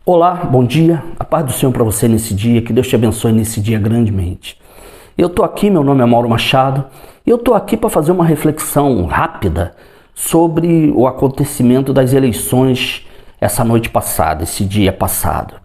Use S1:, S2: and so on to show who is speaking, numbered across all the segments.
S1: Olá, bom dia, a paz do Senhor para você nesse dia, que Deus te abençoe nesse dia grandemente. Eu estou aqui, meu nome é Mauro Machado, e eu estou aqui para fazer uma reflexão rápida sobre o acontecimento das eleições essa noite passada, esse dia passado.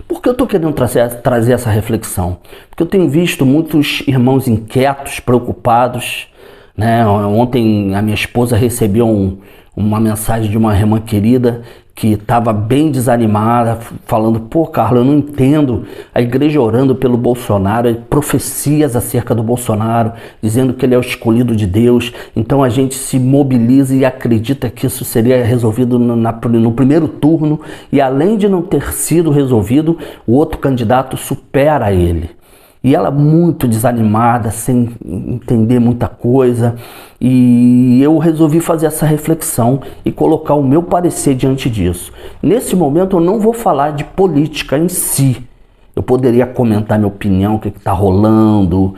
S1: Por que eu estou querendo trazer essa reflexão? Porque eu tenho visto muitos irmãos inquietos, preocupados, né? Ontem a minha esposa recebeu uma mensagem de uma irmã querida que estava bem desanimada, falando: pô, Carlos, eu não entendo a igreja orando pelo Bolsonaro, profecias acerca do Bolsonaro, dizendo que ele é o escolhido de Deus, então a gente se mobiliza e acredita que isso seria resolvido no primeiro turno, e além de não ter sido resolvido, o outro candidato supera ele. E ela muito desanimada, sem entender muita coisa, e eu resolvi fazer essa reflexão e colocar o meu parecer diante disso. Nesse momento eu não vou falar de política em si. Eu poderia comentar minha opinião, o que está rolando,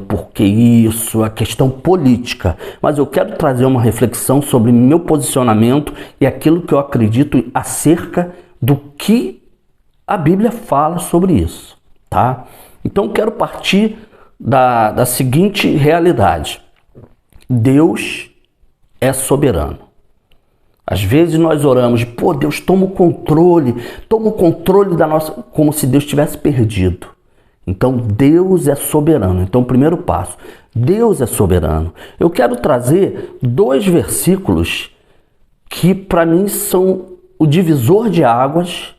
S1: por que isso, a questão política. Mas eu quero trazer uma reflexão sobre meu posicionamento e aquilo que eu acredito acerca do que a Bíblia fala sobre isso, tá? Então quero partir da seguinte realidade: Deus é soberano. Às vezes nós oramos, pô, Deus toma o controle da nossa, como se Deus tivesse perdido. Então Deus é soberano. Então, primeiro passo, Deus é soberano. Eu quero trazer 2 versículos que para mim são o divisor de águas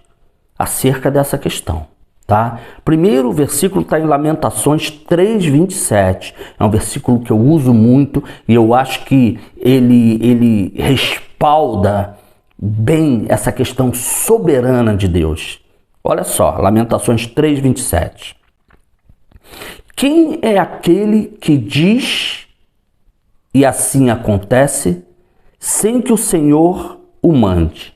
S1: acerca dessa questão. Tá? Primeiro versículo está em Lamentações 3:27. É um versículo que eu uso muito e eu acho que ele respalda bem essa questão soberana de Deus. Olha só, Lamentações 3:27. Quem é aquele que diz e assim acontece, sem que o Senhor o mande?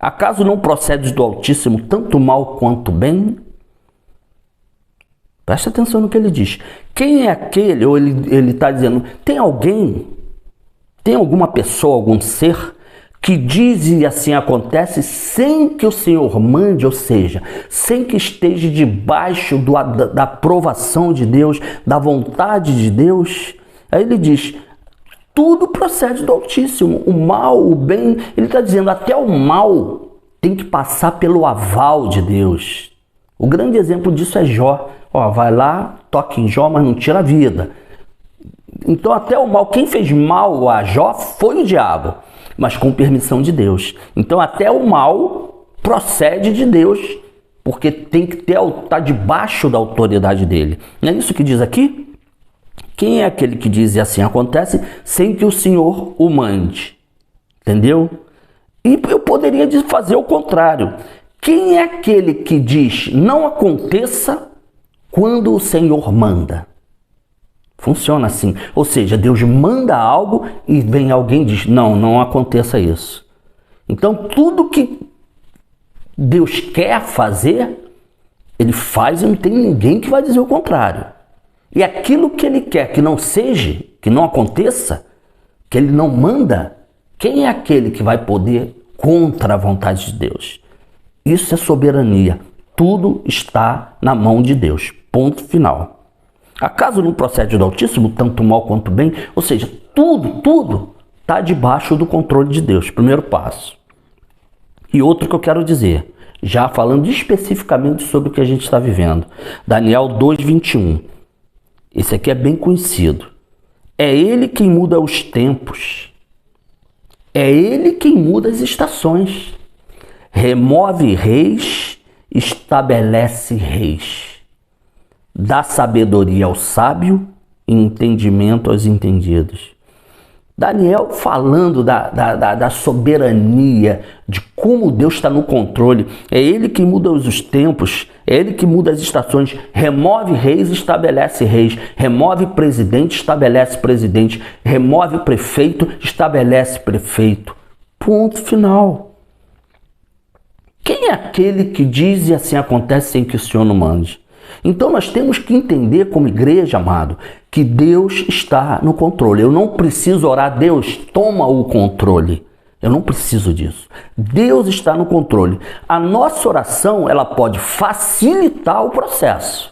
S1: Acaso não procede do Altíssimo tanto mal quanto bem? Presta atenção no que ele diz. Quem é aquele, ou ele está dizendo, tem alguma pessoa, algum ser, que diz e assim acontece sem que o Senhor mande, ou seja, sem que esteja debaixo da aprovação de Deus, da vontade de Deus? Aí ele diz: tudo procede do Altíssimo, o mal, o bem. Ele está dizendo, até o mal tem que passar pelo aval de Deus. O grande exemplo disso é Jó. Vai lá, toca em Jó, mas não tira a vida. Então até o mal, quem fez mal a Jó foi o diabo, mas com permissão de Deus. Então até o mal procede de Deus, porque tem que estar debaixo da autoridade dele. Não é isso que diz aqui? Quem é aquele que diz e assim acontece, sem que o Senhor o mande? Entendeu? E eu poderia fazer o contrário. Quem é aquele que diz não aconteça quando o Senhor manda? Funciona assim. Ou seja, Deus manda algo e vem alguém e diz, não aconteça isso. Então tudo que Deus quer fazer, Ele faz e não tem ninguém que vai dizer o contrário. E aquilo que Ele quer que não seja, que não aconteça, que Ele não manda, quem é aquele que vai poder contra a vontade de Deus? Isso é soberania. Tudo está na mão de Deus. Ponto final. Acaso não procede do Altíssimo, tanto mal quanto bem? Ou seja, tudo está debaixo do controle de Deus. Primeiro passo. E outro que eu quero dizer, já falando especificamente sobre o que a gente está vivendo. Daniel 2:21. Esse aqui é bem conhecido. É Ele quem muda os tempos. É Ele quem muda as estações. Remove reis, estabelece reis. Dá sabedoria ao sábio e entendimento aos entendidos. Daniel falando da soberania, de como Deus está no controle. É Ele que muda os tempos, é Ele que muda as estações, remove reis, estabelece reis, remove presidente, estabelece presidente, remove prefeito, estabelece prefeito. Ponto final. Quem é aquele que diz e assim acontece sem que o Senhor não mande? Então nós temos que entender como igreja, amado, que Deus está no controle. Eu não preciso orar, Deus, toma o controle. Eu não preciso disso. Deus está no controle. A nossa oração, ela pode facilitar o processo,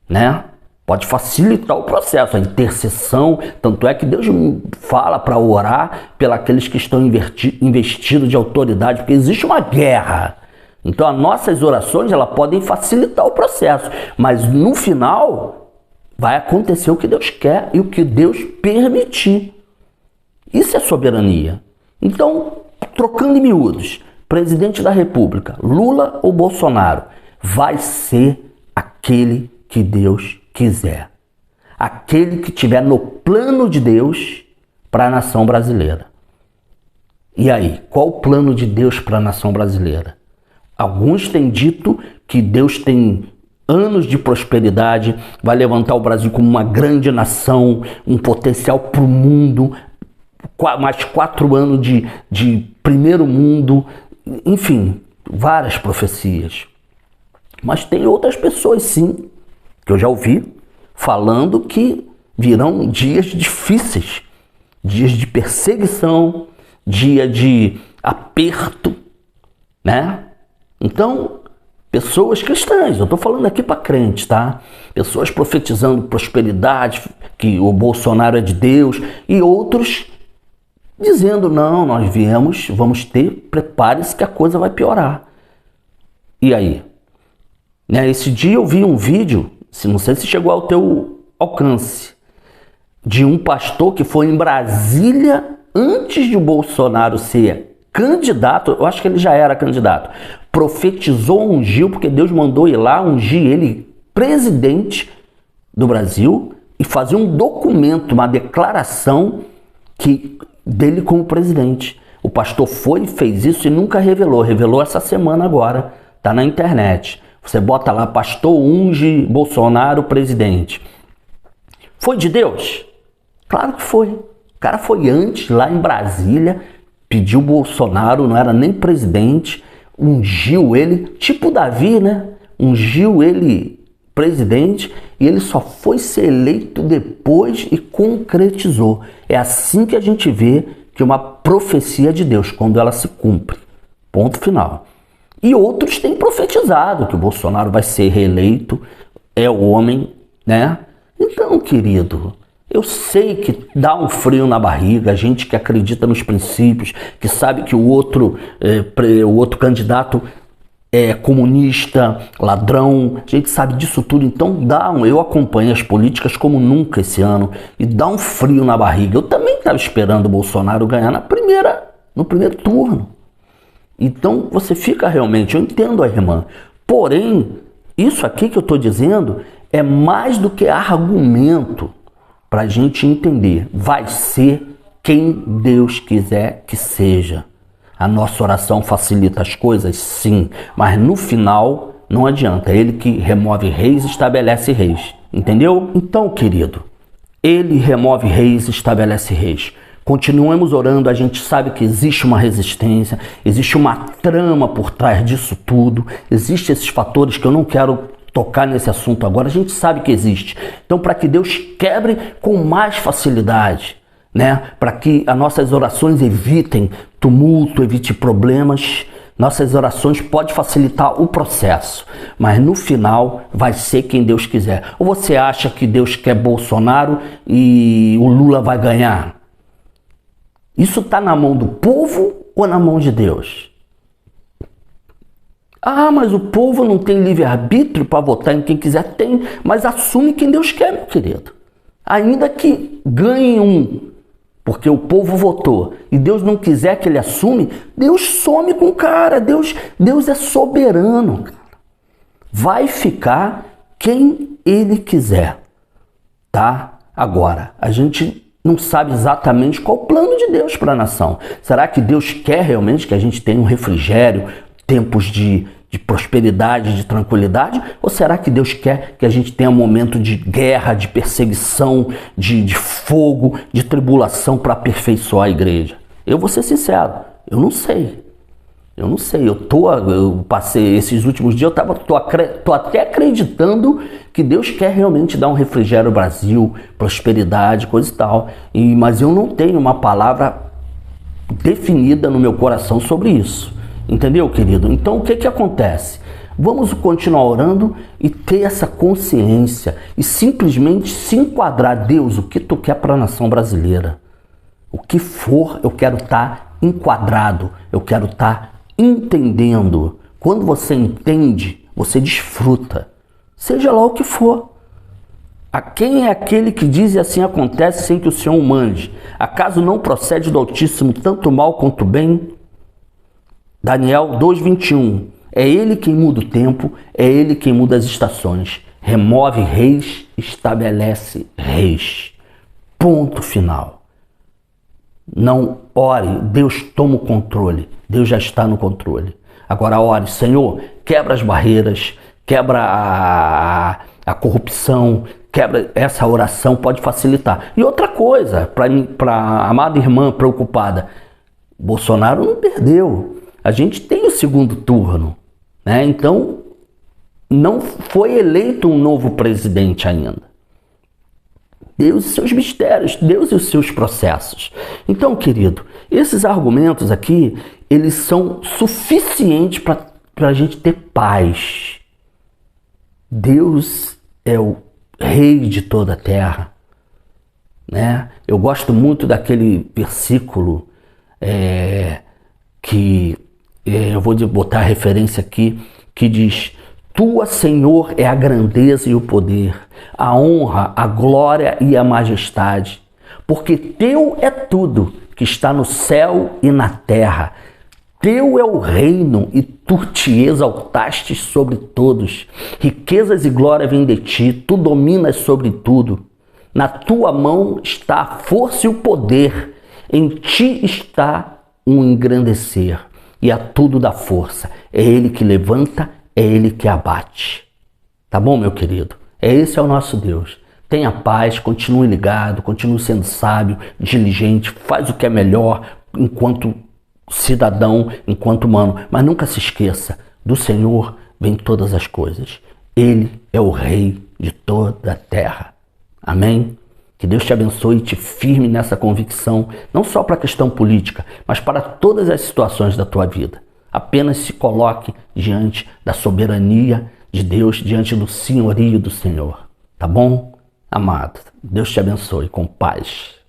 S1: né? Pode facilitar o processo, a intercessão. Tanto é que Deus fala para orar pelos que estão investidos de autoridade, porque existe uma guerra. Então as nossas orações, elas podem facilitar o processo, mas no final vai acontecer o que Deus quer e o que Deus permitir. Isso é soberania. Então, trocando em miúdos, presidente da República, Lula ou Bolsonaro, vai ser aquele que Deus quiser. Aquele que estiver no plano de Deus para a nação brasileira. E aí, qual o plano de Deus para a nação brasileira? Alguns têm dito que Deus tem anos de prosperidade, vai levantar o Brasil como uma grande nação, um potencial para o mundo, mais 4 anos de primeiro mundo, enfim, várias profecias. Mas tem outras pessoas, sim, que eu já ouvi, falando que virão dias difíceis, dias de perseguição, dia de aperto, né? Então, pessoas cristãs, eu estou falando aqui para crentes, tá? Pessoas profetizando prosperidade, que o Bolsonaro é de Deus, e outros dizendo, não, nós vamos ter, prepare-se que a coisa vai piorar. E aí? Né, esse dia eu vi um vídeo, não sei se chegou ao teu alcance, de um pastor que foi em Brasília antes de o Bolsonaro ser candidato, eu acho que ele já era candidato, profetizou, ungiu, porque Deus mandou ir lá, ungir ele presidente do Brasil e fazer um documento, uma declaração dele como presidente. O pastor foi e fez isso e nunca revelou essa semana agora, tá na internet. Você bota lá, pastor unge Bolsonaro presidente. Foi de Deus? Claro que foi. O cara foi antes, lá em Brasília, pediu Bolsonaro, não era nem presidente, ungiu ele, tipo Davi, né? Ungiu ele presidente e ele só foi ser eleito depois e concretizou. É assim que a gente vê que uma profecia de Deus, quando ela se cumpre. Ponto final. E outros têm profetizado que o Bolsonaro vai ser reeleito, é o homem, né? Então, querido, eu sei que dá um frio na barriga, a gente que acredita nos princípios, que sabe que o outro candidato é comunista, ladrão, a gente sabe disso tudo, então eu acompanho as políticas como nunca esse ano e dá um frio na barriga. Eu também estava esperando o Bolsonaro ganhar no primeiro turno. Então você fica realmente, eu entendo a irmã, porém, isso aqui que eu estou dizendo é mais do que argumento para a gente entender. Vai ser quem Deus quiser que seja. A nossa oração facilita as coisas? Sim, mas no final não adianta. Ele que remove reis, estabelece reis. Entendeu? Então, querido, ele remove reis, estabelece reis. Continuemos orando, a gente sabe que existe uma resistência, existe uma trama por trás disso tudo, existem esses fatores que eu não quero tocar nesse assunto agora, a gente sabe que existe. Então, para que Deus quebre com mais facilidade, né? Para que as nossas orações evitem tumulto, evite problemas, nossas orações podem facilitar o processo, mas no final vai ser quem Deus quiser. Ou você acha que Deus quer Bolsonaro e o Lula vai ganhar? Isso está na mão do povo ou na mão de Deus? Ah, mas o povo não tem livre-arbítrio para votar em quem quiser? Tem, mas assume quem Deus quer, meu querido. Ainda que ganhe um, porque o povo votou, e Deus não quiser que ele assume, Deus some com o cara. Deus é soberano. Vai ficar quem ele quiser, tá? Agora, a gente não sabe exatamente qual o plano de Deus para a nação. Será que Deus quer realmente que a gente tenha um refrigério, tempos de prosperidade, de tranquilidade? Ou será que Deus quer que a gente tenha um momento de guerra, de perseguição, de fogo, de tribulação para aperfeiçoar a igreja? Eu vou ser sincero, eu não sei. Eu passei esses últimos dias, tô até acreditando que Deus quer realmente dar um refrigério ao Brasil, prosperidade, coisa e tal. Mas eu não tenho uma palavra definida no meu coração sobre isso. Entendeu, querido? Então o que acontece? Vamos continuar orando e ter essa consciência e simplesmente se enquadrar. Deus, o que tu quer para a nação brasileira? O que for, eu quero estar enquadrado, eu quero estar entendendo. Quando você entende, você desfruta, seja lá o que for. A quem é aquele que diz e assim acontece sem que o Senhor o mande? Acaso não procede do Altíssimo tanto mal quanto bem? Daniel 2:21. É ele quem muda o tempo, é ele quem muda as estações. Remove reis, estabelece reis. Ponto final. Não ore, Deus toma o controle. Deus já está no controle. Agora ore, Senhor, quebra as barreiras, quebra a corrupção, quebra. Essa oração pode facilitar. E outra coisa, para a amada irmã preocupada, Bolsonaro não perdeu. A gente tem o segundo turno, né? Então não foi eleito um novo presidente ainda. Deus e seus mistérios, Deus e os seus processos. Então, querido, esses argumentos aqui, eles são suficientes para a gente ter paz. Deus é o rei de toda a terra, né? Eu gosto muito daquele versículo que eu vou botar a referência aqui, que diz: Tua, Senhor, é a grandeza e o poder, a honra, a glória e a majestade, porque teu é tudo que está no céu e na terra. Teu é o reino e tu te exaltaste sobre todos. Riquezas e glória vêm de ti, tu dominas sobre tudo. Na tua mão está a força e o poder, em ti está um engrandecer, e a tudo dá força. É ele que levanta, é ele que abate. Tá bom, meu querido? Esse é o nosso Deus. Tenha paz, continue ligado, continue sendo sábio, diligente, faz o que é melhor enquanto cidadão, enquanto humano. Mas nunca se esqueça, do Senhor vem todas as coisas. Ele é o rei de toda a terra. Amém? Que Deus te abençoe e te firme nessa convicção, não só para a questão política, mas para todas as situações da tua vida. Apenas se coloque diante da soberania de Deus, diante do senhorio do Senhor. Tá bom? Amado, Deus te abençoe com paz.